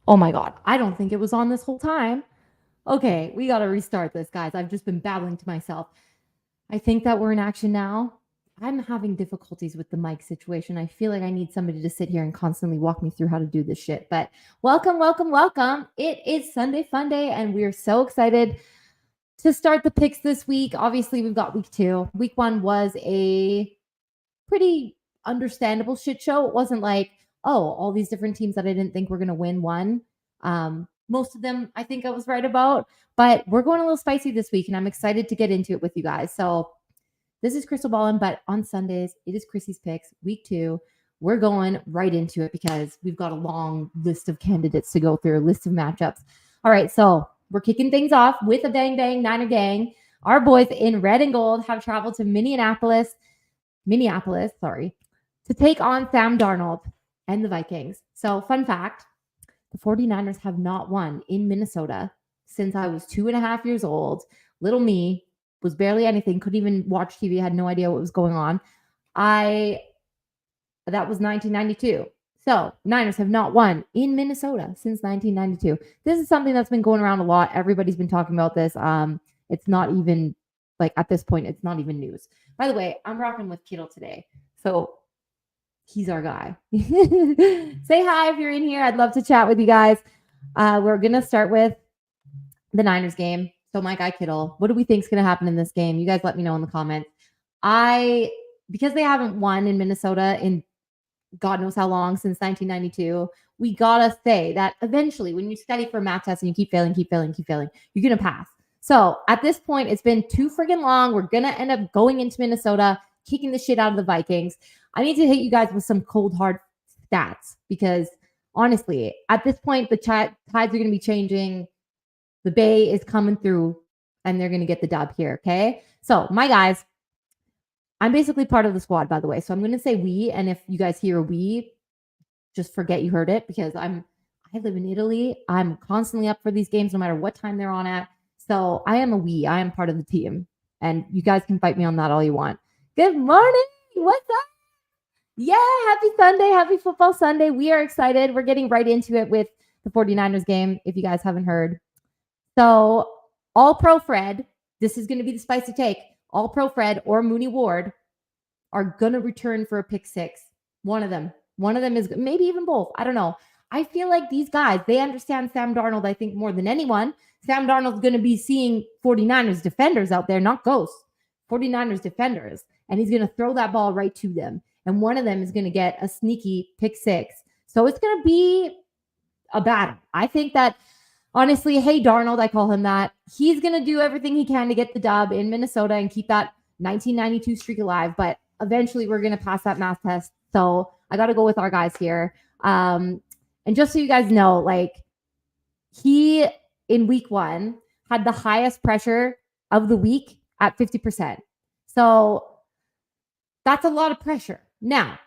Oh my God. I don't think it was on this whole time. Okay, we got to restart this, guys. I've just been babbling to myself. I think that we're in action now. I'm having difficulties with the mic situation. I feel like I need somebody to sit here and constantly walk me through how to do this shit. But welcome, welcome, welcome. It is Sunday Fun Day, and we're so excited to start the picks this week. Obviously, we've got week 2. Week 1 was a pretty understandable shit show. It wasn't like, oh, all these different teams that I didn't think were going to win won. Most of them I think I was right about, but we're going a little spicy this week, and I'm excited to get into it with you guys. So this is Crystal Ballin', but on Sundays, it is Chrissy's Picks, week 2. We're going right into it because we've got a long list of candidates to go through, a list of matchups. All right, so we're kicking things off with a bang bang Niner gang. Our boys in red and gold have traveled to Minneapolis, to take on Sam Darnold and the Vikings. So, fun fact, the 49ers have not won in Minnesota since I was 2.5 years old. Little me was barely anything, couldn't even watch TV, had no idea what was going on. That was 1992. So, Niners have not won in Minnesota since 1992. This is something that's been going around a lot. Everybody's been talking about this. It's not even, like, at this point, it's not even news. By the way, I'm rocking with Kittle today. So, he's our guy. Say hi if you're in here. I'd love to chat with you guys. We're going to start with the Niners game. So my guy Kittle, what do we think is going to happen in this game? You guys let me know in the comments. Because they haven't won in Minnesota in God knows how long, since 1992, we got to say that eventually when you study for a math test and you keep failing, you're going to pass. So at this point, it's been too friggin' long. We're going to end up going into Minnesota, kicking the shit out of the Vikings. I need to hit you guys with some cold, hard stats because honestly, at this point, the tides are going to be changing. The Bay is coming through and they're going to get the dub here. Okay. So, my guys, I'm basically part of the squad, by the way. So, I'm going to say we. And if you guys hear a we, just forget you heard it because I live in Italy. I'm constantly up for these games no matter what time they're on at. So, I am a we. I am part of the team. And you guys can fight me on that all you want. Good morning. What's up? Yeah, happy Sunday. Happy football Sunday. We are excited. We're getting right into it with the 49ers game, if you guys haven't heard. So, all pro Fred, this is going to be the spicy take. All pro Fred or Mooney Ward are going to return for a pick 6. One of them is maybe even both. I don't know. I feel like these guys, they understand Sam Darnold, I think, more than anyone. Sam Darnold's going to be seeing 49ers defenders out there, not ghosts, 49ers defenders. And he's going to throw that ball right to them. And one of them is going to get a sneaky pick 6. So it's going to be a battle. I think that, honestly, hey, Darnold, I call him that. He's going to do everything he can to get the dub in Minnesota and keep that 1992 streak alive. But eventually we're going to pass that math test. So I got to go with our guys here. And just so you guys know, like, he, in week 1, had the highest pressure of the week at 50%. So that's a lot of pressure. Now,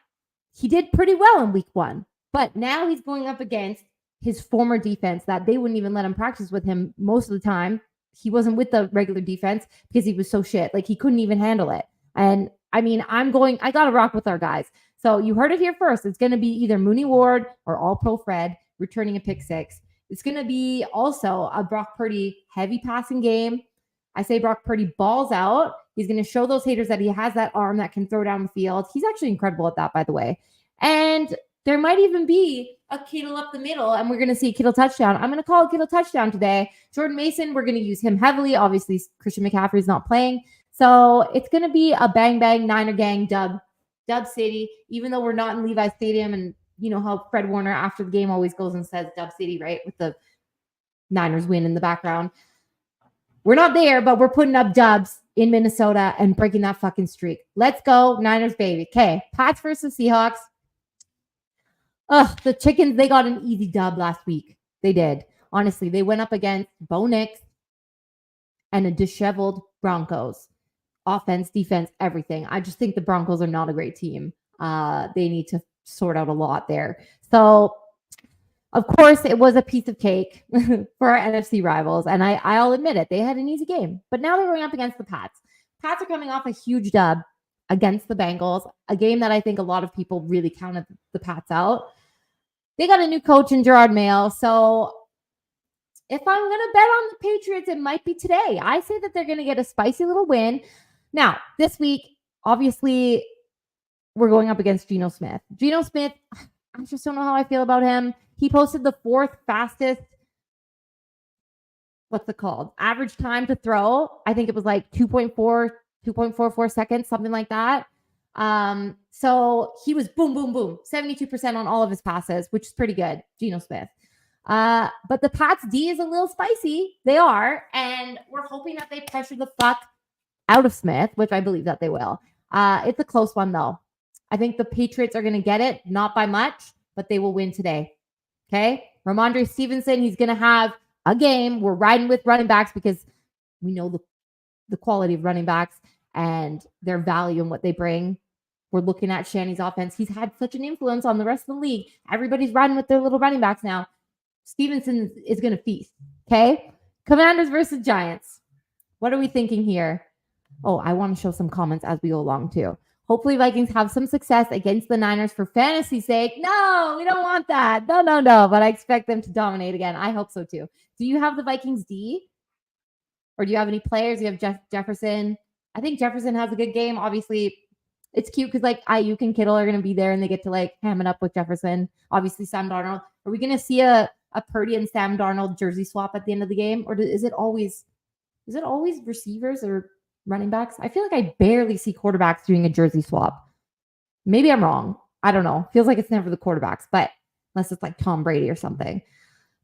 he did pretty well in week 1, but now he's going up against his former defense that they wouldn't even let him practice with him most of the time. He wasn't with the regular defense because he was so shit. Like, he couldn't even handle it. And I mean, I got to rock with our guys. So you heard it here first. It's going to be either Mooney Ward or All Pro Fred returning a pick 6. It's going to be also a Brock Purdy heavy passing game. I say Brock Purdy balls out. He's going to show those haters that he has that arm that can throw down the field. He's actually incredible at that, by the way. And there might even be a Kittle up the middle, and we're going to see a Kittle touchdown. I'm going to call a Kittle touchdown today. Jordan Mason, we're going to use him heavily. Obviously, Christian McCaffrey is not playing. So it's going to be a bang-bang Niner gang dub city, even though we're not in Levi's Stadium. And you know how Fred Warner after the game always goes and says dub city, right? With the Niners win in the background. We're not there, but we're putting up dubs in Minnesota and breaking that fucking streak. Let's go, Niners, baby. Okay, Pats versus Seahawks. The Chickens, they got an easy dub last week. They did. Honestly, they went up against Bo Nix and a disheveled Broncos. Offense, defense, everything. I just think the Broncos are not a great team. They need to sort out a lot there. So, of course, it was a piece of cake for our NFC rivals. And I'll admit it. They had an easy game. But now they're going up against the Pats. Pats are coming off a huge dub against the Bengals, a game that I think a lot of people really counted the Pats out. They got a new coach in Gerard Mayo. So if I'm going to bet on the Patriots, it might be today. I say that they're going to get a spicy little win. Now, this week, obviously, we're going up against Geno Smith. Geno Smith, I just don't know how I feel about him. He posted the 4th fastest, what's it called? Average time to throw. I think it was like 2.44 seconds, something like that. So he was boom, boom, boom, 72% on all of his passes, which is pretty good. Geno Smith. But the Pats D is a little spicy. They are. And we're hoping that they pressure the fuck out of Smith, which I believe that they will. It's a close one, though. I think the Patriots are going to get it, not by much, but they will win today. Okay? Ramondre Stevenson, he's going to have a game. We're riding with running backs because we know the quality of running backs and their value and what they bring. We're looking at Shanny's offense. He's had such an influence on the rest of the league. Everybody's riding with their little running backs now. Stevenson is going to feast. Okay? Commanders versus Giants. What are we thinking here? Oh, I want to show some comments as we go along too. Hopefully Vikings have some success against the Niners for fantasy's sake. No, we don't want that. No. But I expect them to dominate again. I hope so too. Do you have the Vikings D? Or do you have any players? You have Jefferson. I think Jefferson has a good game. Obviously, it's cute because like Ayuk and Kittle are going to be there and they get to like ham it up with Jefferson. Obviously, Sam Darnold. Are we going to see a Purdy and Sam Darnold jersey swap at the end of the game? Or is it always receivers or running backs? I feel like I barely see quarterbacks doing a jersey swap. Maybe I'm wrong. I don't know. Feels like it's never the quarterbacks, but unless it's like Tom Brady or something.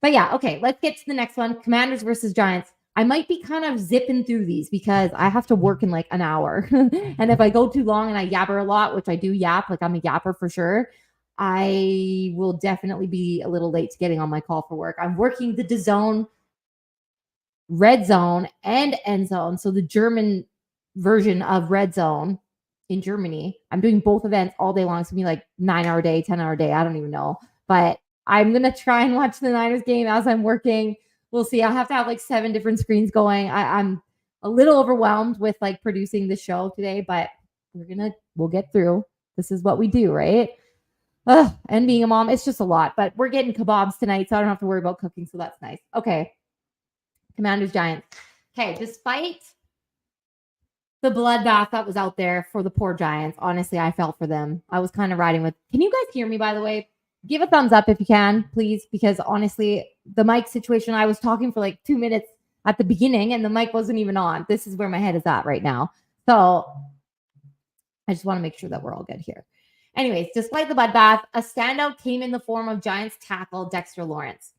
But yeah, okay, let's get to the next one. Commanders versus Giants. I might be kind of zipping through these because I have to work in like an hour. And if I go too long and I yabber a lot, which I do yap, like I'm a yapper for sure, I will definitely be a little late to getting on my call for work. I'm working the DAZN Red Zone and End Zone. So the German version of Red Zone in Germany. I'm doing both events all day long. It's gonna be like 9-hour day, 10-hour day. I don't even know. But I'm gonna try and watch the Niners game as I'm working. We'll see. I'll have to have like 7 different screens going. I'm a little overwhelmed with like producing the show today, but we'll get through. This is what we do, right? And being a mom, it's just a lot. But we're getting kebabs tonight, so I don't have to worry about cooking. So that's nice. Okay. Commanders, Giants. Okay, despite the bloodbath that was out there for the poor Giants, honestly, I felt for them. I was kind of riding with. Can you guys hear me, by the way? Give a thumbs up if you can, please, because honestly, the mic situation, I was talking for like 2 minutes at the beginning and the mic wasn't even on. This is where my head is at right now. So I just want to make sure that we're all good here. Anyways, despite the bloodbath, a standout came in the form of Giants tackle Dexter Lawrence.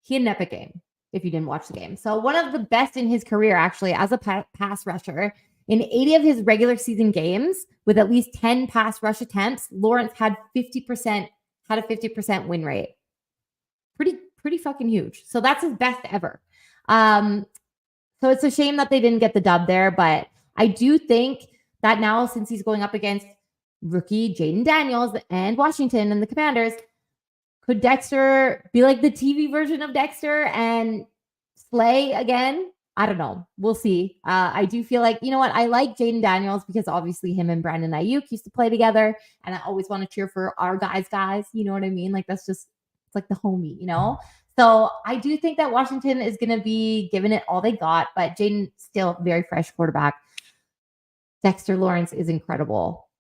He had an epic game, if you didn't watch the game. So one of the best in his career, actually, as a pass rusher. In 80 of his regular season games, with at least 10 pass rush attempts, Lawrence had a 50% win rate. Pretty fucking huge. So that's his best ever. So it's a shame that they didn't get the dub there, but I do think that now, since he's going up against rookie Jaden Daniels and Washington and the Commanders, could Dexter be like the TV version of Dexter and slay again? I don't know. We'll see. I do feel like, you know what? I like Jaden Daniels because obviously him and Brandon Ayuk used to play together. And I always want to cheer for our guys. You know what I mean? Like it's like the homie, you know? So I do think that Washington is going to be giving it all they got. But Jaden, still very fresh quarterback. Dexter Lawrence is incredible.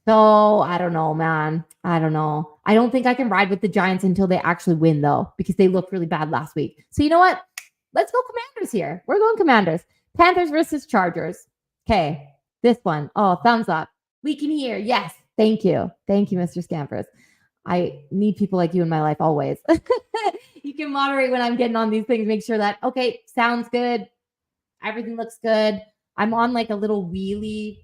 So I don't know, man. I don't know. I don't think I can ride with the Giants until they actually win, though, because they looked really bad last week. So you know what? Let's go Commanders here. We're going Commanders. Panthers versus Chargers. Okay, this one. Oh, thumbs up. We can hear. Yes. Thank you. Thank you, Mr. Scampers. I need people like you in my life always. You can moderate when I'm getting on these things. Make sure that, okay, sounds good. Everything looks good. I'm on like a little wheelie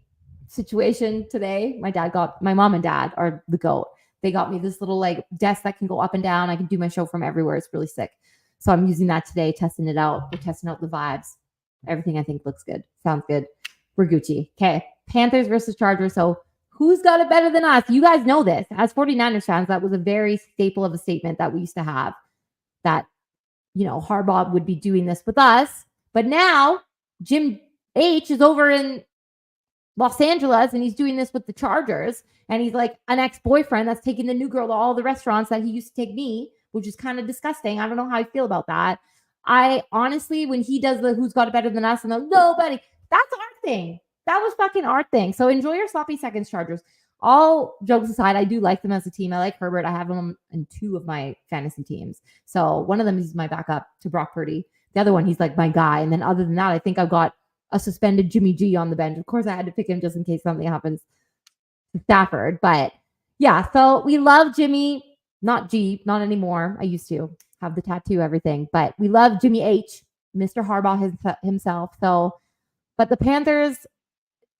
situation today. My mom and dad are the GOAT. They got me this little like desk that can go up and down. I can do my show from everywhere. It's really sick. So I'm using that today, testing it out. We're testing out the vibes. Everything I think looks good. Sounds good. We're Gucci. Okay. Panthers versus Chargers. So who's got it better than us? You guys know this. As 49ers fans, that was a very staple of a statement that we used to have, that, you know, Harbaugh would be doing this with us. But now Jim H is over in Los Angeles, and he's doing this with the Chargers, and he's like an ex-boyfriend that's taking the new girl to all the restaurants that he used to take me, which is kind of disgusting. I don't know how I feel about that. I honestly, when he does the who's got it better than us and the nobody, that's our thing. That was fucking our thing. So enjoy your sloppy seconds, Chargers. All jokes aside, I do like them as a team. I like Herbert. I have him in 2 of my fantasy teams. So one of them is my backup to Brock Purdy. The other one, he's like my guy. And then other than that, I think I've got a suspended Jimmy G on the bench. Of course, I had to pick him just in case something happens to Stafford. But yeah, so we love Jimmy, not G, not anymore. I used to have the tattoo, everything. But we love Jimmy H, Mr. Harbaugh himself. So, but the Panthers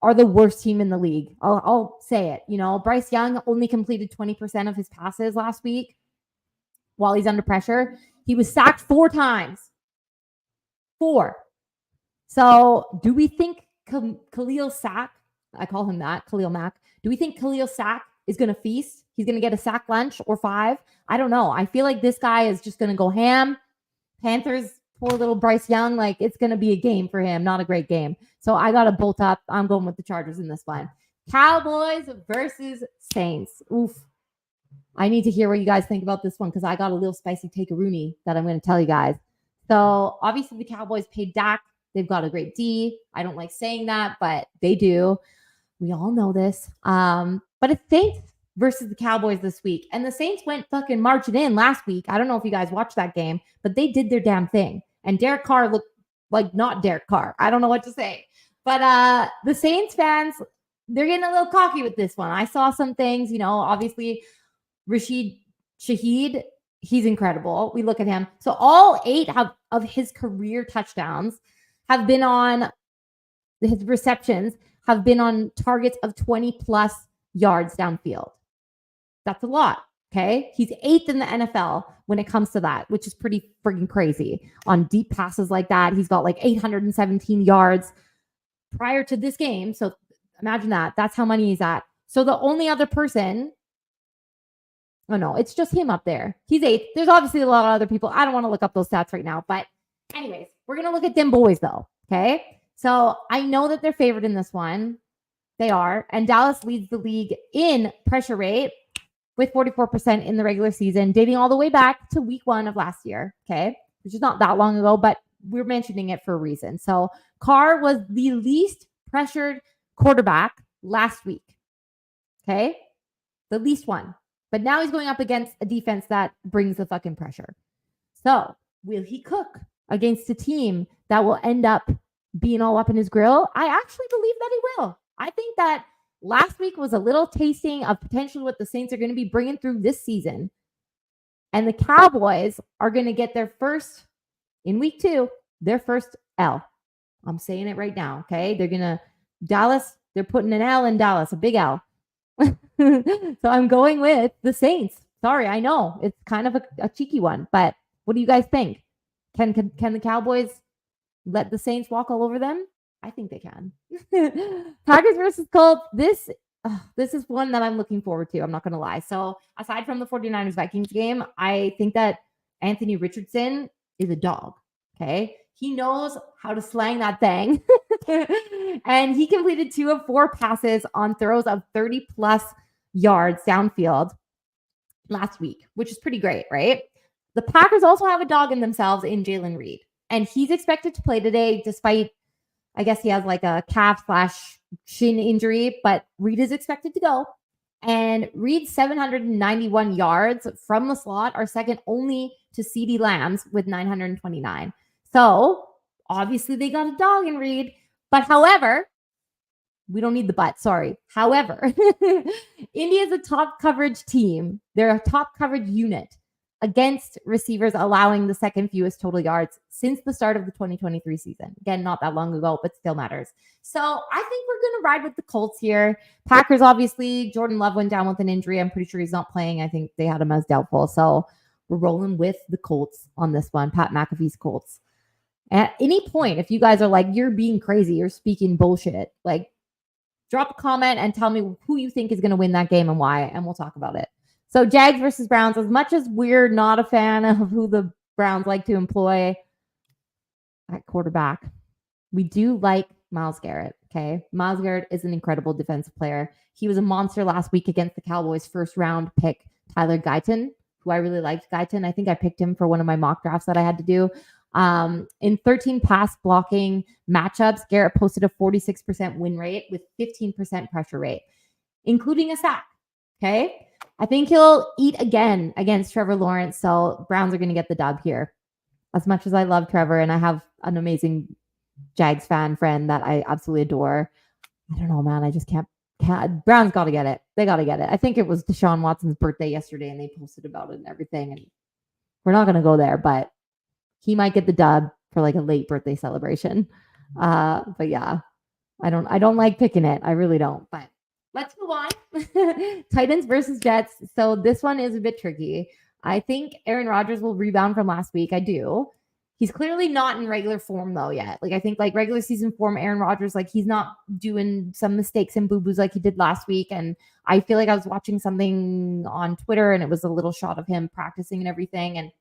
are the worst team in the league. I'll say it. You know, Bryce Young only completed 20% of his passes last week while he's under pressure. He was sacked 4 times. 4. So do we think Khalil Sack, I call him that, Khalil Mack, do we think Khalil Sack is going to feast? He's going to get a sack lunch or 5? I don't know. I feel like this guy is just going to go ham. Panthers, poor little Bryce Young, like it's going to be a game for him, not a great game. So I got to bolt up. I'm going with the Chargers in this one. Cowboys versus Saints. Oof. I need to hear what you guys think about this one because I got a little spicy take-a-rooney that I'm going to tell you guys. So obviously the Cowboys paid Dak. They've got a great D. I don't like saying that, but they do. We all know this. But it's Saints versus the Cowboys this week. And the Saints went fucking marching in last week. I don't know if you guys watched that game, but they did their damn thing. And Derek Carr looked like not Derek Carr. I don't know what to say. But the Saints fans, they're getting a little cocky with this one. I saw some things, you know, obviously Rashid Shaheed, he's incredible. We look at him. So all 8 of his career touchdowns have been on, his receptions have been on targets of 20 plus yards downfield. That's a lot. Okay. He's 8th in the NFL when it comes to that, which is pretty freaking crazy on deep passes like that. He's got like 817 yards prior to this game. So imagine that. That's how many he's at. So the only other person, oh no, it's just him up there. He's 8th. There's obviously a lot of other people. I don't want to look up those stats right now, but anyways, we're going to look at them boys though. Okay. So I know that they're favored in this one. They are. And Dallas leads the league in pressure rate with 44% in the regular season, dating all the way back to week 1 of last year. Okay. Which is not that long ago, but we're mentioning it for a reason. So Carr was the least pressured quarterback last week. Okay. The least one. But now he's going up against a defense that brings the fucking pressure. So will he cook against a team that will end up being all up in his grill? I actually believe that he will. I think that last week was a little tasting of potentially what the Saints are going to be bringing through this season. And the Cowboys are going to get their first, in week 2, their first L. I'm saying it right now, okay? They're going to, Dallas, they're putting an L in Dallas, a big L. So I'm going with the Saints. Sorry, I know. It's kind of a cheeky one, but what do you guys think? Can the Cowboys let the Saints walk all over them? I think they can. Packers versus Colts. This is one that I'm looking forward to. I'm not going to lie. So aside from the 49ers Vikings game, I think that Anthony Richardson is a dog. Okay. He knows how to slang that thing. And he completed 2 of 4 passes on throws of 30 plus yards downfield last week, which is pretty great, right? The Packers also have a dog in themselves in Jalen Reed. And he's expected to play today despite, I guess he has like a calf/shin injury, but Reed is expected to go. And Reed's 791 yards from the slot are second only to CeeDee Lamb's with 929. So obviously they got a dog in Reed. But however, we don't need the but, sorry. However, India is a top coverage team. They're a top coverage unit against receivers allowing the second fewest total yards since the start of the 2023 season. Again, not that long ago, but still matters. So I think we're going to ride with the Colts here. Packers, obviously, Jordan Love went down with an injury. I'm pretty sure he's not playing. I think they had him as doubtful. So we're rolling with the Colts on this one, Pat McAfee's Colts. At any point, if you guys are like, you're being crazy, you're speaking bullshit, like drop a comment and tell me who you think is going to win that game and why, and we'll talk about it. So Jags versus Browns, as much as we're not a fan of who the Browns like to employ at quarterback, we do like Myles Garrett. Okay. Myles Garrett is an incredible defensive player. He was a monster last week against the Cowboys' first round pick, Tyler Guyton, who I really liked. Guyton. I think I picked him for one of my mock drafts that I had to do. In 13 pass blocking matchups, Garrett posted a 46% win rate with 15% pressure rate, including a sack. Okay. I think he'll eat again against Trevor Lawrence. So Browns are going to get the dub here. As much as I love Trevor and I have an amazing Jags fan friend that I absolutely adore, I don't know, man. I just can't. Browns got to get it. They got to get it. I think it was Deshaun Watson's birthday yesterday and they posted about it and everything. And we're not going to go there, but he might get the dub for like a late birthday celebration. But yeah, I don't like picking it. I really don't. But let's move on. Titans versus Jets. So this one is a bit tricky. I think Aaron Rodgers will rebound from last week. I do. He's clearly not in regular form though yet. Like I think like regular season form, Aaron Rodgers, like he's not doing some mistakes and boo-boos like he did last week. And I feel like I was watching something on Twitter and it was a little shot of him practicing and everything. And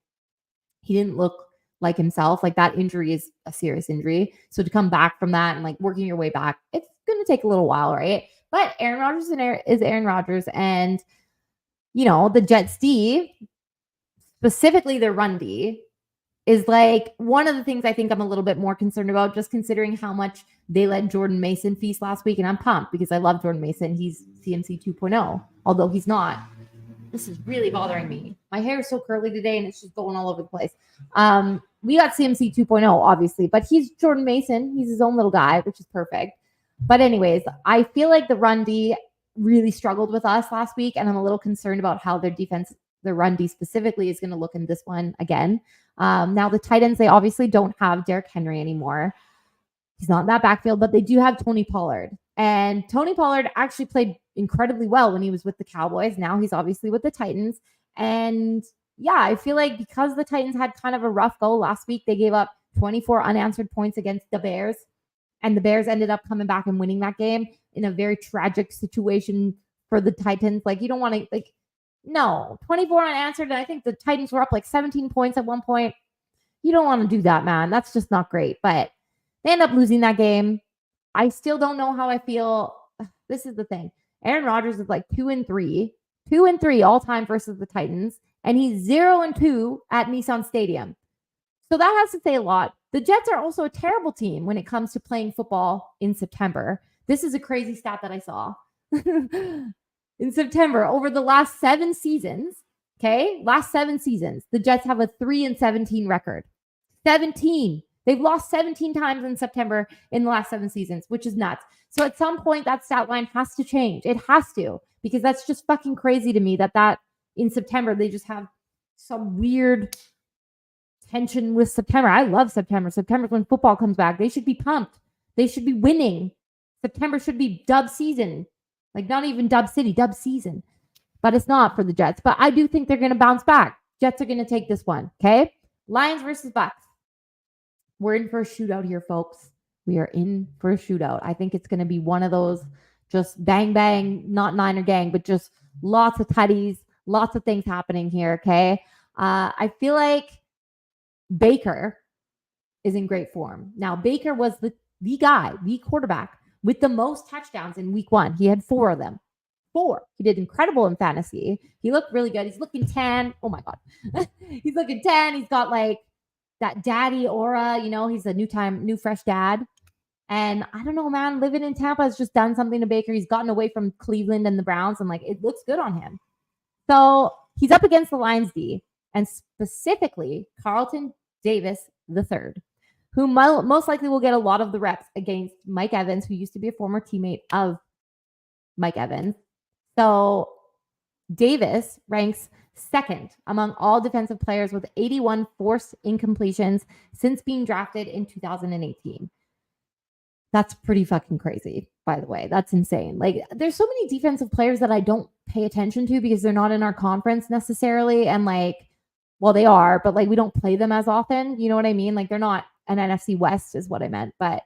he didn't look like himself. Like that injury is a serious injury. So to come back from that and like working your way back, it's going to take a little while, right? But Aaron Rodgers is Aaron Rodgers. And, you know, the Jets D, specifically their run D, is like one of the things I think I'm a little bit more concerned about, just considering how much they let Jordan Mason feast last week. And I'm pumped because I love Jordan Mason. He's CMC 2.0, although he's not. This is really bothering me. My hair is so curly today and it's just going all over the place. We got CMC 2.0, obviously, but he's Jordan Mason. He's his own little guy, which is perfect. But anyways, I feel like the run D really struggled with us last week, and I'm a little concerned about how their defense, the run D specifically, is going to look in this one again. Now the Titans, they obviously don't have Derrick Henry anymore. He's not in that backfield, but they do have Tony Pollard. And Tony Pollard actually played incredibly well when he was with the Cowboys. Now he's obviously with the Titans. And yeah, I feel like because the Titans had kind of a rough go last week, they gave up 24 unanswered points against the Bears. And the Bears ended up coming back and winning that game in a very tragic situation for the Titans. Like, you don't want to, like, no, 24 unanswered. And I think the Titans were up like 17 points at one point. You don't want to do that, man. That's just not great. But they end up losing that game. I still don't know how I feel. This is the thing. Aaron Rodgers is like 2-3 all time versus the Titans. And he's 0-2 at Nissan Stadium. So that has to say a lot. The Jets are also a terrible team when it comes to playing football in September. This is a crazy stat that I saw. In September, over the last 7 seasons, last 7 seasons, the Jets have a 3-17 record. 17. They've lost 17 times in September in the last 7 seasons, which is nuts. So at some point, that stat line has to change. It has to, because that's just fucking crazy to me that in September, they just have some weird tension with September. I love September. September's when football comes back. They should be pumped. They should be winning. September should be dub season. Like, not even dub city, dub season. But it's not for the Jets. But I do think they're going to bounce back. Jets are going to take this one, okay? Lions versus Bucks. We're in for a shootout here, folks. We are in for a shootout. I think it's going to be one of those just bang, bang, not Niner gang, but just lots of tutties, lots of things happening here, okay? I feel like Baker is in great form. Now, Baker was the guy, the quarterback with the most touchdowns in week 1. He had 4 of them. 4. He did incredible in fantasy. He looked really good. He's looking tan. Oh my God. He's looking tan. He's got like that daddy aura, you know, he's a new fresh dad. And I don't know, man, living in Tampa has just done something to Baker. He's gotten away from Cleveland and the Browns, and like, it looks good on him. So he's up against the Lions D, and specifically Carlton Davis III, who most likely will get a lot of the reps against Mike Evans, who used to be a former teammate of Mike Evans. So Davis ranks second among all defensive players with 81 forced incompletions since being drafted in 2018. That's pretty fucking crazy, by the way. That's insane. Like, there's so many defensive players that I don't pay attention to because they're not in our conference necessarily. And like, well, they are, but like, we don't play them as often. You know what I mean? Like, they're not an NFC West is what I meant. But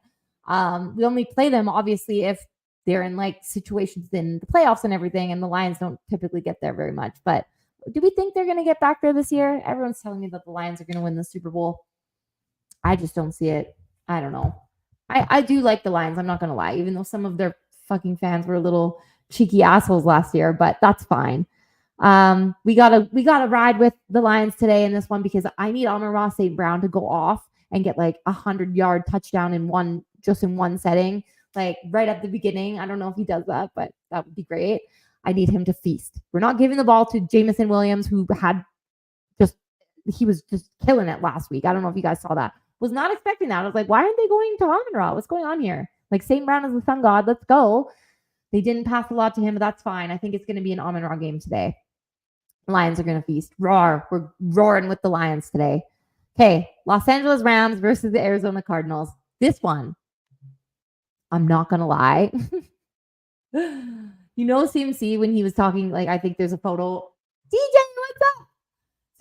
we only play them, obviously, if they're in like situations in the playoffs and everything. And the Lions don't typically get there very much. But do we think they're going to get back there this year? Everyone's telling me that the Lions are going to win the Super Bowl. I just don't see it. I don't know. I do like the Lions. I'm not going to lie, even though some of their fucking fans were a little cheeky assholes last year, but that's fine. We gotta ride with the Lions today in this one because I need Amon-Ra St. Brown to go off and get like 100-yard touchdown in one setting, like right at the beginning. I don't know if he does that, but that would be great. I need him to feast. We're not giving the ball to Jamison Williams, who he was just killing it last week. I don't know if you guys saw that. Was not expecting that. I was like, why aren't they going to Amon-Ra? What's going on here? Like St. Brown is the sun god. Let's go. They didn't pass a lot to him, but that's fine. I think it's going to be an Amon-Ra game today. Lions are going to feast. Roar. We're roaring with the Lions today. Okay, Los Angeles Rams versus the Arizona Cardinals. This one, I'm not going to lie. You know CMC when he was talking, like I think there's a photo. DJ, what's up?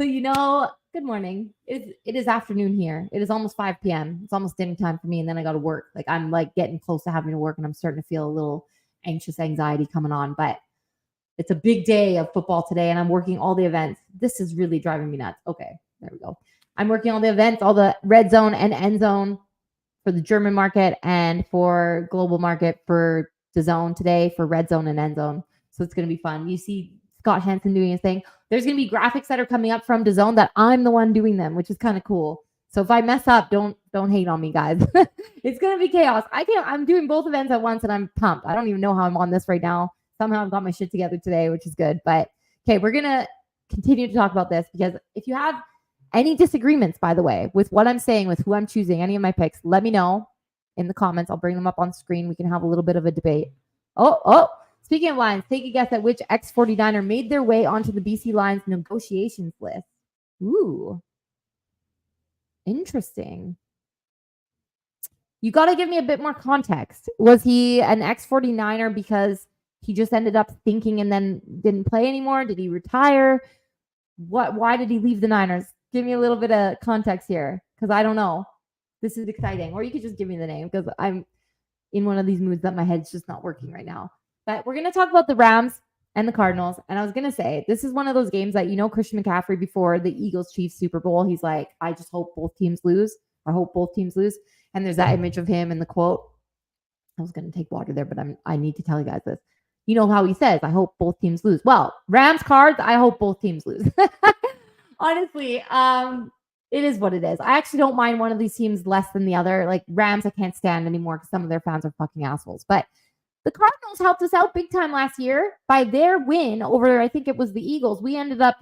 So good morning. It is afternoon here. It is almost 5 p.m. It's almost dinner time for me, and then I got to work. Like I'm like getting close to having to work, and I'm starting to feel a little anxiety coming on. But it's a big day of football today, and I'm working all the events. This is really driving me nuts. Okay, there we go. I'm working all the events, all the red zone and end zone for the German market and for global market for the zone today for red zone and end zone. So it's going to be fun. You see Scott Hansen doing his thing. There's going to be graphics that are coming up from DAZN that I'm the one doing them, which is kind of cool. So if I mess up, don't hate on me, guys. It's going to be chaos. I'm doing both events at once, and I'm pumped. I don't even know how I'm on this right now. Somehow I've got my shit together today, which is good. But okay, we're going to continue to talk about this because if you have any disagreements, by the way, with what I'm saying, with who I'm choosing, any of my picks, let me know in the comments. I'll bring them up on screen. We can have a little bit of a debate. Oh, speaking of Lions, take a guess at which ex-49er made their way onto the BC Lions negotiations list. Ooh, interesting. You got to give me a bit more context. Was he an ex-49er because he just ended up thinking and then didn't play anymore? Did he retire? Why did he leave the Niners? Give me a little bit of context here because I don't know. This is exciting. Or you could just give me the name because I'm in one of these moods that my head's just not working right now. But we're going to talk about the Rams and the Cardinals. And I was going to say, this is one of those games that, Christian McCaffrey before the Eagles-Chiefs Super Bowl, he's like, I just hope both teams lose. I hope both teams lose. And there's that image of him in the quote. I was going to take water there, but I need to tell you guys this. You know how he says, I hope both teams lose. Well, Rams Cards, I hope both teams lose. Honestly, it is what it is. I actually don't mind one of these teams less than the other. Like Rams, I can't stand anymore because some of their fans are fucking assholes. But the Cardinals helped us out big time last year by their win over, I think it was the Eagles. We ended up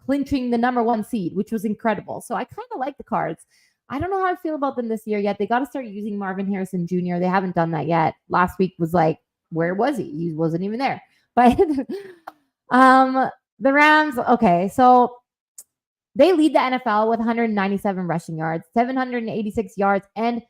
clinching the number 1 seed, which was incredible. So I kind of like the Cards. I don't know how I feel about them this year yet. They got to start using Marvin Harrison Jr. They haven't done that yet. Last week was like, where was he? He wasn't even there. But the Rams, okay, so they lead the NFL with 197 rushing yards, 786 yards and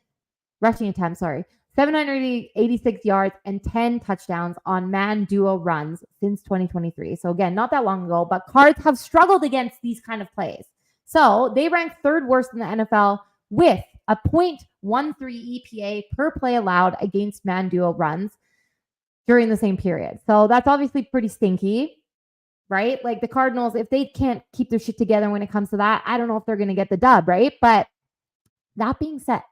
rushing attempts, 786 yards and 10 touchdowns on man duo runs since 2023. So again, not that long ago, but Cards have struggled against these kind of plays. So they rank 3rd worst in the NFL with a 0.13 EPA per play allowed against man duo runs during the same period. So that's obviously pretty stinky, right? Like the Cardinals, if they can't keep their shit together when it comes to that, I don't know if they're going to get the dub, right? But that being said,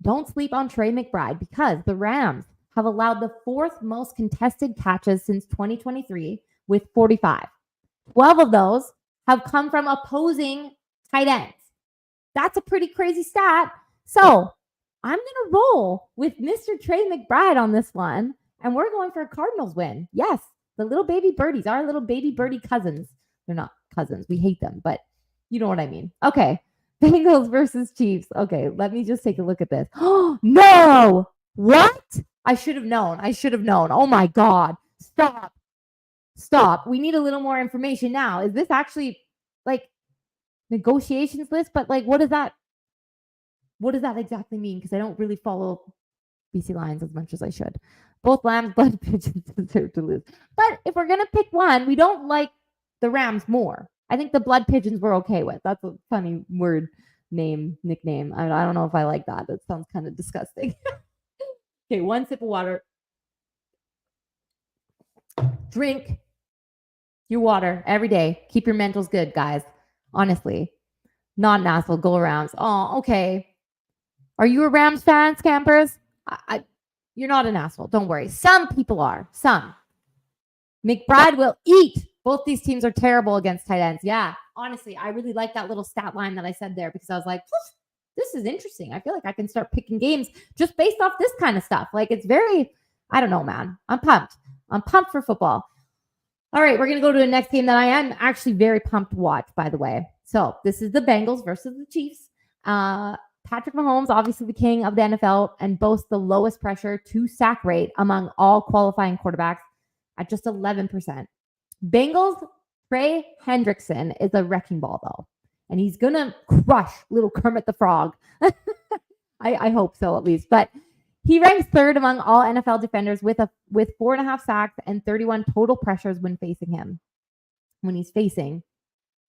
don't sleep on Trey McBride because the Rams have allowed the 4th most contested catches since 2023 with 45. 12 of those have come from opposing tight ends. That's a pretty crazy stat. So I'm going to roll with Mr. Trey McBride on this one, and we're going for a Cardinals win. Yes, the little baby birdies, our little baby birdie cousins. They're not cousins. We hate them, but you know what I mean. Okay, Bengals versus Chiefs. Okay, let me just take a look at this. Oh, no! What? I should have known. Oh, my God. Stop. We need a little more information now. Is this actually, like, negotiations list? But, like, what does that exactly mean? Because I don't really follow BC Lions as much as I should. Both Lambs, Blood Pigeons deserve to lose. But if we're going to pick one, we don't like the Rams more. I think the Blood Pigeons we're okay with. That's a funny nickname. I don't know if I like that. That sounds kind of disgusting. Okay, 1 sip of water. Drink your water every day. Keep your mentals good, guys. Honestly. Not an asshole. Go around. Oh, okay. Are you a Rams fan, Scampers? You're not an asshole. Don't worry. Some people are. Some. McBride will eat. Both these teams are terrible against tight ends. Yeah, honestly, I really like that little stat line that I said there because I was like, this is interesting. I feel like I can start picking games just based off this kind of stuff. Like it's very, I don't know, man. I'm pumped. I'm pumped for football. All right, we're going to go to the next game that I am actually very pumped to watch, by the way. So this is the Bengals versus the Chiefs. Patrick Mahomes, obviously the king of the NFL, and boasts the lowest pressure to sack rate among all qualifying quarterbacks at just 11%. Bengals, Trey Hendrickson is a wrecking ball, though. And he's going to crush little Kermit the Frog. I hope so, at least. But he ranks third among all NFL defenders with 4.5 sacks and 31 total pressures when facing him. When he's facing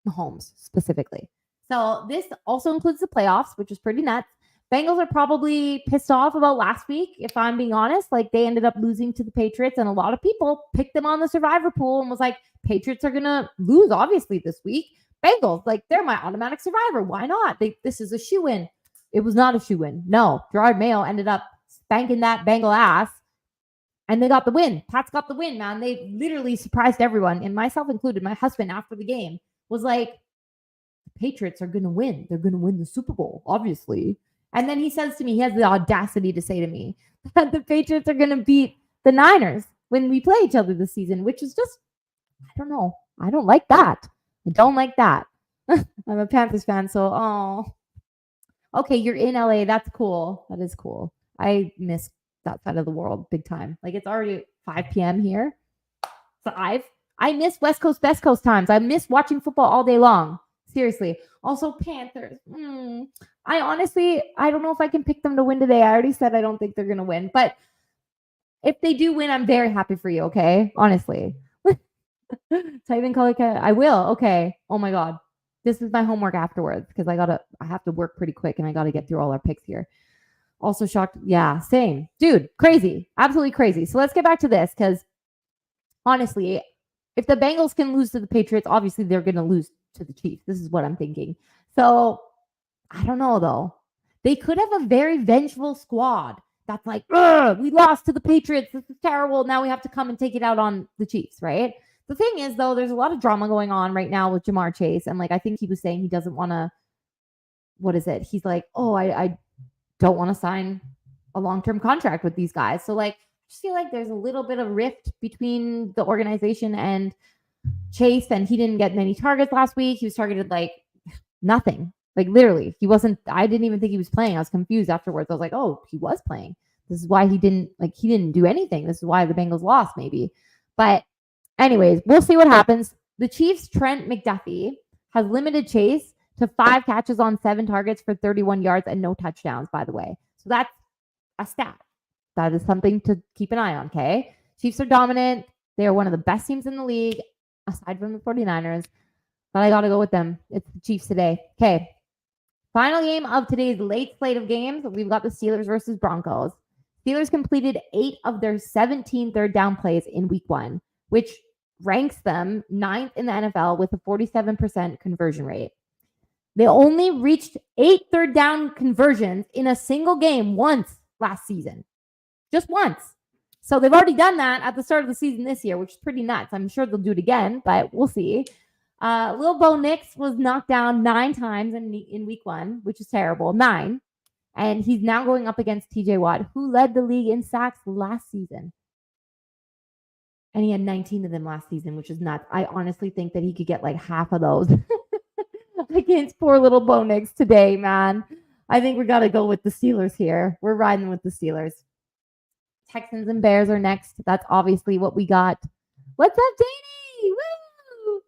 Mahomes, specifically. So this also includes the playoffs, which is pretty nuts. Bengals are probably pissed off about last week, if I'm being honest. Like, they ended up losing to the Patriots, and a lot of people picked them on the survivor pool and was like, Patriots are going to lose, obviously, this week. Bengals, like, they're my automatic survivor. Why not? This is a shoe-in. It was not a shoe-in. No, Gerard Mayo ended up spanking that Bengal ass, and they got the win. Pats got the win, man. They literally surprised everyone, and myself included. My husband, after the game, was like, the Patriots are going to win. They're going to win the Super Bowl, obviously. And then he says to me, he has the audacity to say to me that the Patriots are going to beat the Niners when we play each other this season, which is just, I don't know. I don't like that. I don't like that. I'm a Panthers fan, so, okay, you're in LA. That's cool. That is cool. I miss that side of the world big time. Like, it's already 5 p.m. here. 5. I miss West Coast, Best Coast times. I miss watching football all day long. Seriously. Also, Panthers. I honestly, I don't know if I can pick them to win today. I already said I don't think they're going to win. But if they do win, I'm very happy for you, okay? Honestly. Type in color. I will. Okay. Oh, my God. This is my homework afterwards because I have to work pretty quick and I got to get through all our picks here. Also shocked. Yeah, same. Dude, crazy. Absolutely crazy. So let's get back to this because honestly, if the Bengals can lose to the Patriots, obviously they're going to lose to the Chiefs. This is what I'm thinking. So I don't know, though. They could have a very vengeful squad that's like, we lost to the Patriots. This is terrible. Now we have to come and take it out on the Chiefs, right? The thing is, though, there's a lot of drama going on right now with Jamar Chase. And, like, I think he was saying he doesn't want to, what is it? He's like, I don't want to sign a long-term contract with these guys. So, like, I just feel like there's a little bit of rift between the organization and Chase, and he didn't get many targets last week. He was targeted like nothing. Like, literally, he wasn't. I didn't even think he was playing. I was confused afterwards. I was like, oh, he was playing. This is why he didn't do anything. This is why the Bengals lost, maybe. But anyways, we'll see what happens. The Chiefs' Trent McDuffie has limited Chase to 5 catches on 7 targets for 31 yards and no touchdowns, by the way. So that's a stat. That is something to keep an eye on, okay? Chiefs are dominant. They are one of the best teams in the league, aside from the 49ers. But I got to go with them. It's the Chiefs today. Okay. Final game of today's late slate of games. We've got the Steelers versus Broncos. Steelers completed 8 of their 17 third down plays in week 1, which ranks them 9th in the NFL with a 47% conversion rate. They only reached 8 third down conversions in a single game once last season. Just once. So they've already done that at the start of the season this year, which is pretty nuts. I'm sure they'll do it again, but we'll see. Lil Bo Nix was knocked down 9 times in week 1, which is terrible. 9. And he's now going up against TJ Watt, who led the league in sacks last season. And he had 19 of them last season, which is nuts. I honestly think that he could get like half of those against poor little Bo Nix today, man. I think we got to go with the Steelers here. We're riding with the Steelers. Texans and Bears are next. That's obviously what we got. What's up, Danny? Woo!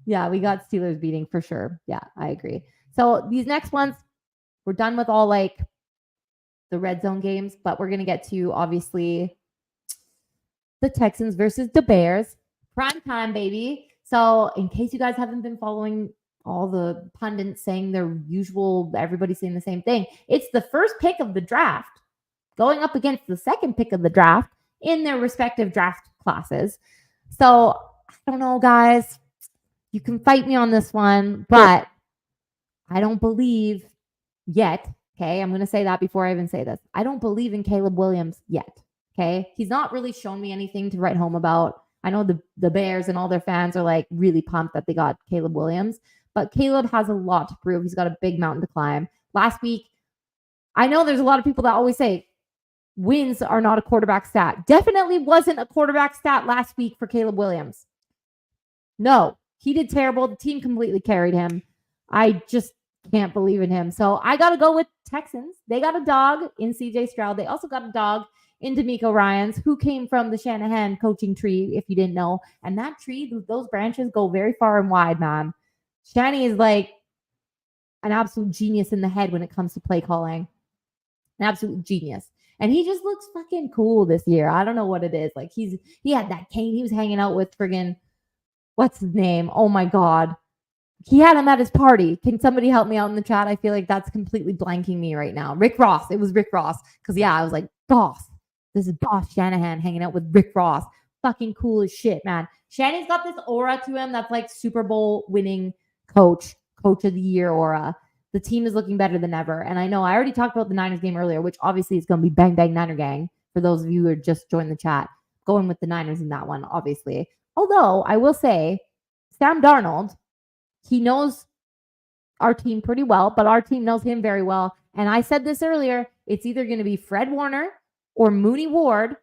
Yeah, we got Steelers beating for sure. Yeah, I agree. So these next ones, we're done with all like the red zone games, but we're going to get to obviously the Texans versus the Bears. Prime time, baby. So in case you guys haven't been following all the pundits saying their usual, everybody's saying the same thing. It's the first pick of the draft going up against the second pick of the draft in their respective draft classes. So I don't know, guys. You can fight me on this one, but I don't believe yet Okay, I'm going to say that before I even say this. I don't believe in Caleb Williams yet. Okay, he's not really shown me anything to write home about. I know the Bears and all their fans are like really pumped that they got Caleb Williams, but Caleb has a lot to prove. He's got a big mountain to climb. Last week, I know there's a lot of people that always say wins are not a quarterback stat. Definitely wasn't a quarterback stat last week for Caleb Williams. No, he did terrible. The team completely carried him. I just can't believe in him. So I got to go with Texans. They got a dog in CJ Stroud. They also got a dog in D'Amico Ryans, who came from the Shanahan coaching tree, if you didn't know. And that tree, those branches go very far and wide, man. Shanny is like an absolute genius in the head when it comes to play calling. An absolute genius. And he just looks fucking cool this year. I don't know what it is. Like he had that cane. He was hanging out with friggin' what's his name? Oh my God. He had him at his party. Can somebody help me out in the chat? I feel like that's completely blanking me right now. Rick Ross. It was Rick Ross. Because I was like, boss. This is Boss Shanahan hanging out with Rick Ross. Fucking cool as shit, man. Shanahan's got this aura to him that's like Super Bowl winning coach of the year aura. The team is looking better than ever. And I know I already talked about the Niners game earlier, which obviously is going to be bang, bang, Niner gang. For those of you who are just joined the chat, going with the Niners in that one, obviously. Although I will say, Sam Darnold, he knows our team pretty well, but our team knows him very well. And I said this earlier, it's either going to be Fred Warner or Mooney Ward.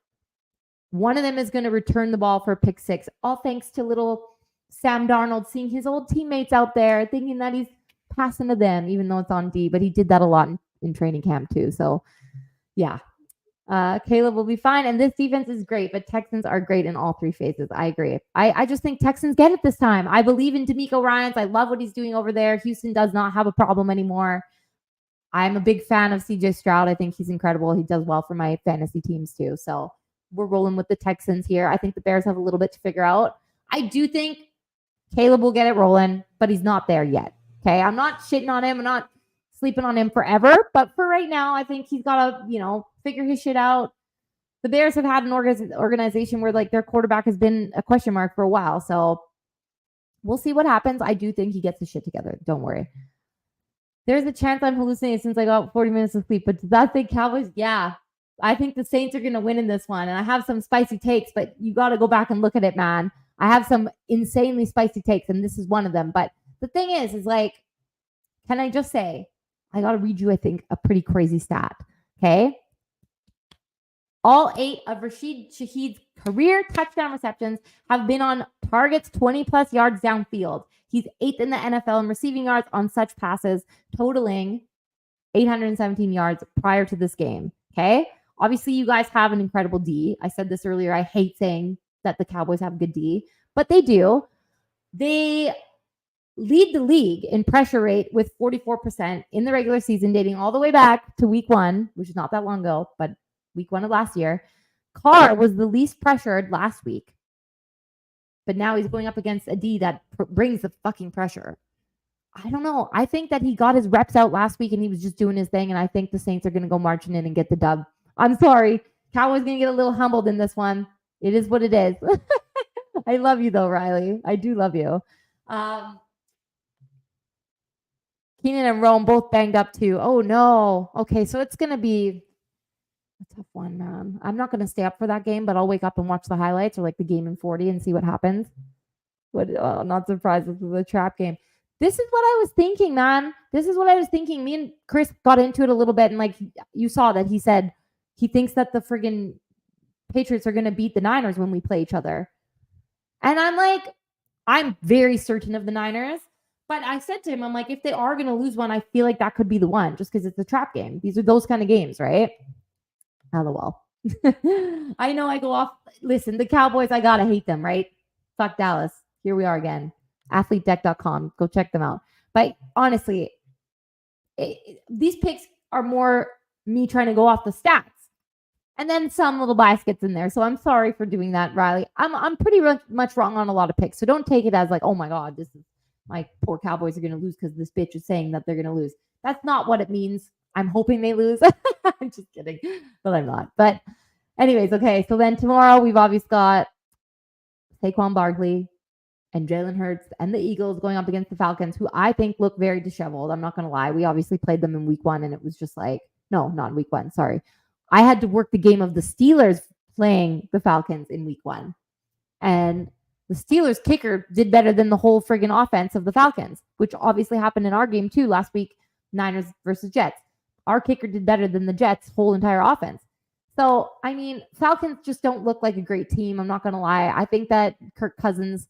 One of them is going to return the ball for a pick six. All thanks to little Sam Darnold seeing his old teammates out there, thinking that he's passing to them, even though it's on D. But he did that a lot in training camp too. So, yeah. Caleb will be fine. And this defense is great, but Texans are great in all three phases. I agree. I just think Texans get it this time. I believe in D'Amico Ryans. I love what he's doing over there. Houston does not have a problem anymore. I'm a big fan of CJ Stroud. I think he's incredible. He does well for my fantasy teams too. So we're rolling with the Texans here. I think the Bears have a little bit to figure out. I do think Caleb will get it rolling, but he's not there yet. Okay. I'm not shitting on him. I'm not sleeping on him forever. But for right now, I think he's got to, figure his shit out. The Bears have had an organization where like their quarterback has been a question mark for a while. So we'll see what happens. I do think he gets his shit together. Don't worry. There's a chance I'm hallucinating since I got 40 minutes of sleep. But does that think Cowboys? Yeah. I think the Saints are going to win in this one. And I have some spicy takes, but you got to go back and look at it, man. I have some insanely spicy takes, and this is one of them. But the thing is like, can I just say, I got to read you, I think, a pretty crazy stat. Okay. All 8 of Rashid Shaheed's career touchdown receptions have been on targets 20-plus yards downfield. He's 8th in the NFL in receiving yards on such passes, totaling 817 yards prior to this game. Okay? Obviously, you guys have an incredible D. I said this earlier. I hate saying that the Cowboys have a good D, but they do. They lead the league in pressure rate with 44% in the regular season, dating all the way back to week 1, which is not that long ago, but week 1 of last year. Carr was the least pressured last week, but now he's going up against a D that brings the fucking pressure. I don't know. I think that he got his reps out last week and he was just doing his thing, and I think the Saints are going to go marching in and get the dub. I'm sorry. Cowboys going to get a little humbled in this one. It is what it is. I love you, though, Riley. I do love you. Keenan and Rome both banged up, too. Oh, no. Okay, so it's going to be a tough one, man. I'm not going to stay up for that game, but I'll wake up and watch the highlights or like the game in 40 and see what happens. Not surprised. This is a trap game. This is what I was thinking, man. This is what I was thinking. Me and Chris got into it a little bit, and like you saw that he said he thinks that the friggin' Patriots are going to beat the Niners when we play each other. And I'm like, I'm very certain of the Niners. But I said to him, I'm like, if they are going to lose one, I feel like that could be the one just because it's a trap game. These are those kind of games, right? LOL. I know I go off. Listen, the Cowboys, I got to hate them, right? Fuck Dallas. Here we are again. athletedeck.com. Go check them out. But honestly, these picks are more me trying to go off the stats. And then some little bias gets in there. So I'm sorry for doing that, Riley. I'm pretty much wrong on a lot of picks. So don't take it as like, oh my God, this is my poor Cowboys are going to lose because this bitch is saying that they're going to lose. That's not what it means. I'm hoping they lose. I'm just kidding. But I'm not. But anyways, okay. So then tomorrow we've obviously got Saquon Barkley and Jalen Hurts and the Eagles going up against the Falcons, who I think look very disheveled. I'm not going to lie. We obviously played them in week 1, and it was just like, no, not week 1. Sorry. I had to work the game of the Steelers playing the Falcons in week 1. And the Steelers kicker did better than the whole friggin' offense of the Falcons, which obviously happened in our game too last week, Niners versus Jets. Our kicker did better than the Jets' whole entire offense. So, I mean, Falcons just don't look like a great team. I'm not going to lie. I think that Kirk Cousins,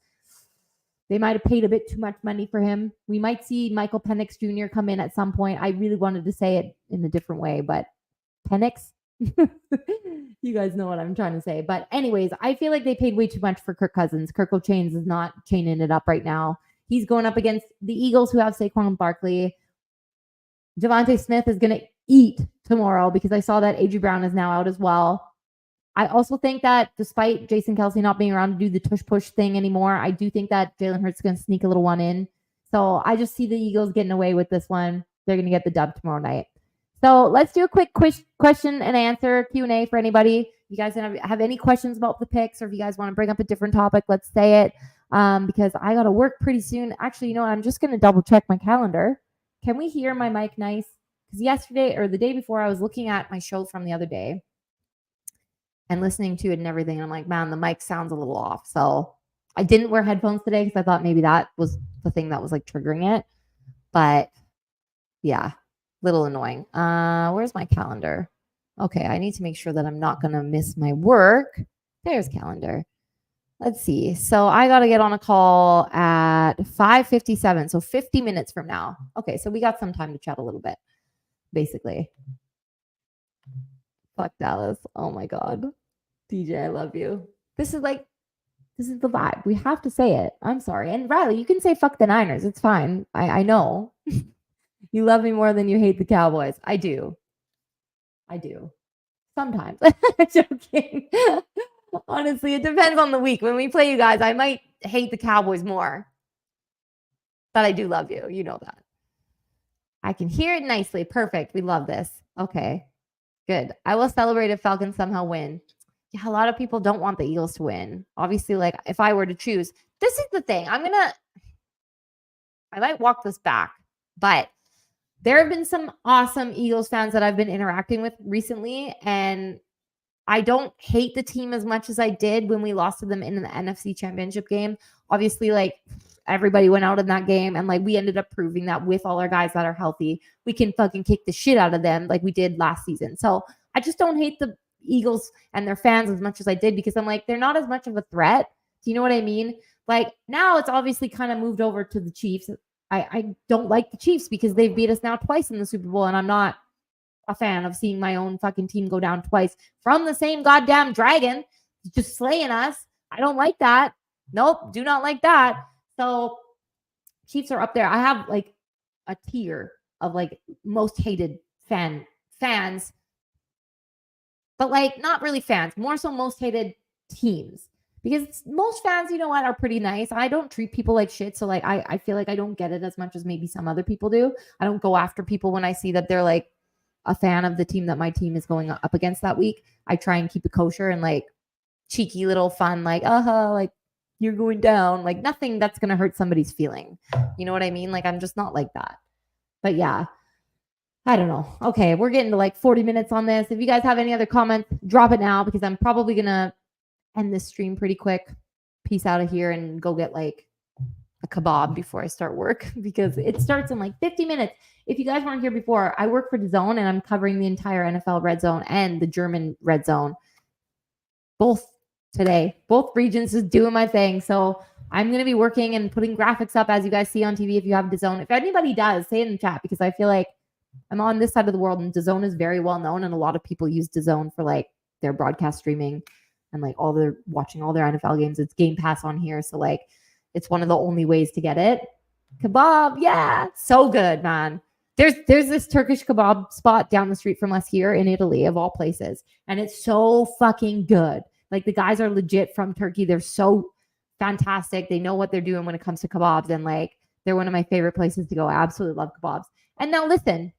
they might have paid a bit too much money for him. We might see Michael Penix Jr. come in at some point. I really wanted to say it in a different way, but Penix? You guys know what I'm trying to say. But anyways, I feel like they paid way too much for Kirk Cousins. Kirk Chains is not chaining it up right now. He's going up against the Eagles, who have Saquon Barkley. Devontae Smith is going to eat tomorrow because I saw that A.J. Brown is now out as well. I also think that despite Jason Kelce not being around to do the tush-push thing anymore, I do think that Jalen Hurts is going to sneak a little one in. So I just see the Eagles getting away with this one. They're going to get the dub tomorrow night. So let's do a quick question and answer Q&A for anybody. If you guys have any questions about the picks, or if you guys want to bring up a different topic, let's say it, because I got to work pretty soon. Actually, you know what? I'm just going to double check my calendar. Can we hear my mic nice? Because yesterday or the day before, I was looking at my show from the other day and listening to it and everything. And I'm like, man, the mic sounds a little off. So I didn't wear headphones today because I thought maybe that was the thing that was like triggering it. But yeah, little annoying. Where's my calendar? Okay, I need to make sure that I'm not going to miss my work. There's calendar. Let's see. So I got to get on a call at 5:57. So 50 minutes from now. Okay, so we got some time to chat a little bit, basically. Fuck Dallas. Oh my God. DJ, I love you. This is the vibe. We have to say it. I'm sorry. And Riley, you can say fuck the Niners. It's fine. I know. You love me more than you hate the Cowboys. I do. Sometimes. Joking. Honestly, it depends on the week. When we play you guys, I might hate the Cowboys more. But I do love you. You know that. I can hear it nicely. Perfect. We love this. Okay. Good. I will celebrate if Falcons somehow win. Yeah, a lot of people don't want the Eagles to win. Obviously, like if I were to choose, this is the thing. I might walk this back, but there have been some awesome Eagles fans that I've been interacting with recently, and I don't hate the team as much as I did when we lost to them in the NFC Championship game. Obviously, like everybody went out in that game, and like we ended up proving that with all our guys that are healthy, we can fucking kick the shit out of them like we did last season. So I just don't hate the Eagles and their fans as much as I did, because I'm like, they're not as much of a threat. Do you know what I mean? Like now it's obviously kind of moved over to the Chiefs. I don't like the Chiefs because they've beat us now twice in the Super Bowl, and I'm not a fan of seeing my own fucking team go down twice from the same goddamn dragon, just slaying us. I don't like that. Nope, do not like that. So Chiefs are up there. I have like a tier of like most hated fans, but like not really fans, more so most hated teams. Because most fans, you know what, are pretty nice. I don't treat people like shit. So like I feel like I don't get it as much as maybe some other people do. I don't go after people when I see that they're like a fan of the team that my team is going up against that week. I try and keep it kosher and like cheeky little fun, like, like you're going down, like nothing that's going to hurt somebody's feeling. You know what I mean? Like I'm just not like that. But yeah, I don't know. Okay, we're getting to like 40 minutes on this. If you guys have any other comments, drop it now, because I'm probably going to end this stream pretty quick. Peace out of here and go get like a kebab before I start work, because it starts in like 50 minutes. If you guys weren't here before, I work for DAZN and I'm covering the entire NFL red zone and the German red zone. Both today, both regions, is doing my thing. So I'm going to be working and putting graphics up as you guys see on TV if you have DAZN. If anybody does, say it in the chat, because I feel like I'm on this side of the world and DAZN is very well known, and a lot of people use DAZN for like their broadcast streaming and like watching all their NFL games. It's Game Pass on here. So like it's one of the only ways to get it. Kebab, yeah, so good, man. There's this Turkish kebab spot down the street from us here in Italy, of all places, and it's so fucking good. Like the guys are legit from Turkey. They're so fantastic. They know what they're doing when it comes to kebabs, and like they're one of my favorite places to go. I absolutely love kebabs. And now listen,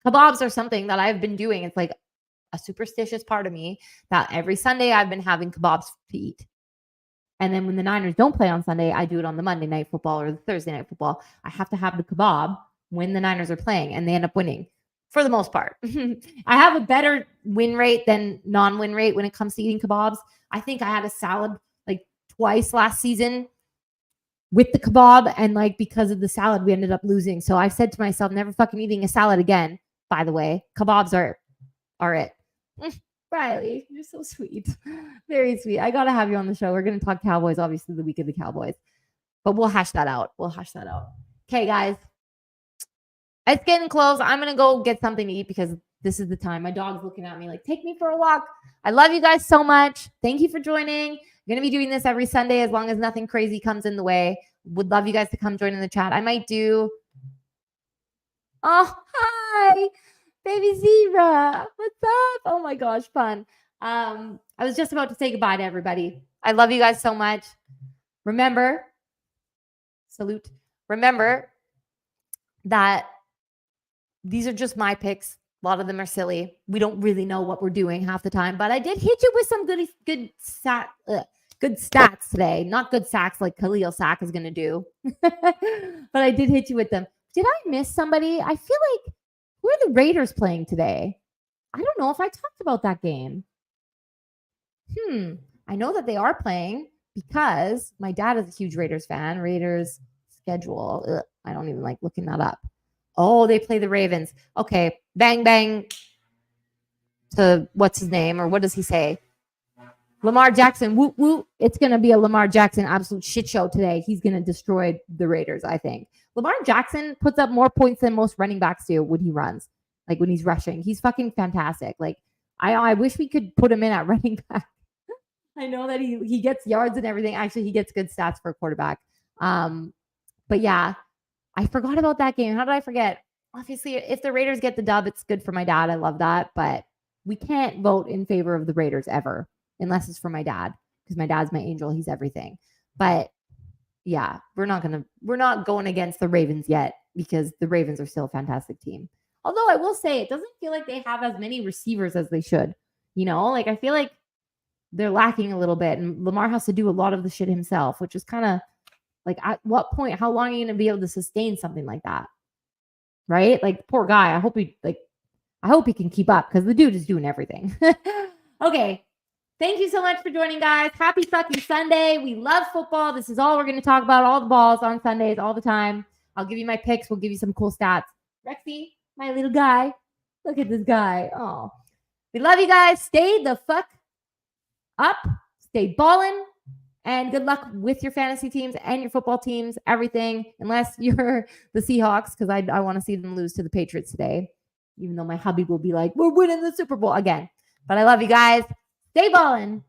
kebabs are something that I've been doing. It's like a superstitious part of me that every Sunday I've been having kebabs to eat. And then when the Niners don't play on Sunday, I do it on the Monday Night Football or the Thursday Night Football. I have to have the kebab when the Niners are playing, and they end up winning for the most part. I have a better win rate than non-win rate when it comes to eating kebabs. I think I had a salad like twice last season with the kebab, and like because of the salad, we ended up losing. So I said to myself, never fucking eating a salad again. By the way, kebabs are it. Riley, you're so sweet. Very sweet. I got to have you on the show. We're going to talk Cowboys, obviously, the week of the Cowboys. But we'll hash that out. Okay, guys. It's getting close. I'm going to go get something to eat because this is the time. My dog's looking at me like, take me for a walk. I love you guys so much. Thank you for joining. I'm going to be doing this every Sunday as long as nothing crazy comes in the way. Would love you guys to come join in the chat. I might do... Oh, hi. Baby Zebra, what's up? Oh my gosh, fun. I was just about to say goodbye to everybody. I love you guys so much. Remember that these are just my picks. A lot of them are silly. We don't really know what we're doing half the time, but I did hit you with some good stats today. Not good sacks like Khalil Sack is going to do, but I did hit you with them. Did I miss somebody? I feel like who are the Raiders playing today? I don't know if I talked about that game. I know that they are playing because my dad is a huge Raiders fan. Raiders schedule. Ugh, I don't even like looking that up. Oh, they play the Ravens. Okay, bang, bang to what's his name or what does he say? Lamar Jackson. Woo, woo. It's going to be a Lamar Jackson absolute shit show today. He's going to destroy the Raiders, I think. Lamar Jackson puts up more points than most running backs do when he runs, like when he's rushing. He's fucking fantastic. Like I wish we could put him in at running back. I know that he gets yards and everything. Actually, he gets good stats for a quarterback. But yeah, I forgot about that game. How did I forget? Obviously, if the Raiders get the dub, it's good for my dad. I love that. But we can't vote in favor of the Raiders ever, unless it's for my dad, because my dad's my angel. He's everything. But yeah, we're not going against the Ravens yet because the Ravens are still a fantastic team. Although I will say it doesn't feel like they have as many receivers as they should. You know, like I feel like they're lacking a little bit, and Lamar has to do a lot of the shit himself, which is kind of like, at what point, how long are you going to be able to sustain something like that? Right? Like, poor guy. I hope he can keep up because the dude is doing everything. Okay. Thank you so much for joining, guys. Happy fucking Sunday. We love football. This is all we're going to talk about, all the balls on Sundays, all the time. I'll give you my picks. We'll give you some cool stats. Rexy, my little guy. Look at this guy. Oh, we love you guys. Stay the fuck up. Stay ballin'. And good luck with your fantasy teams and your football teams, everything, unless you're the Seahawks, because I want to see them lose to the Patriots today, even though my hubby will be like, we're winning the Super Bowl again. But I love you guys. Stay ballin'.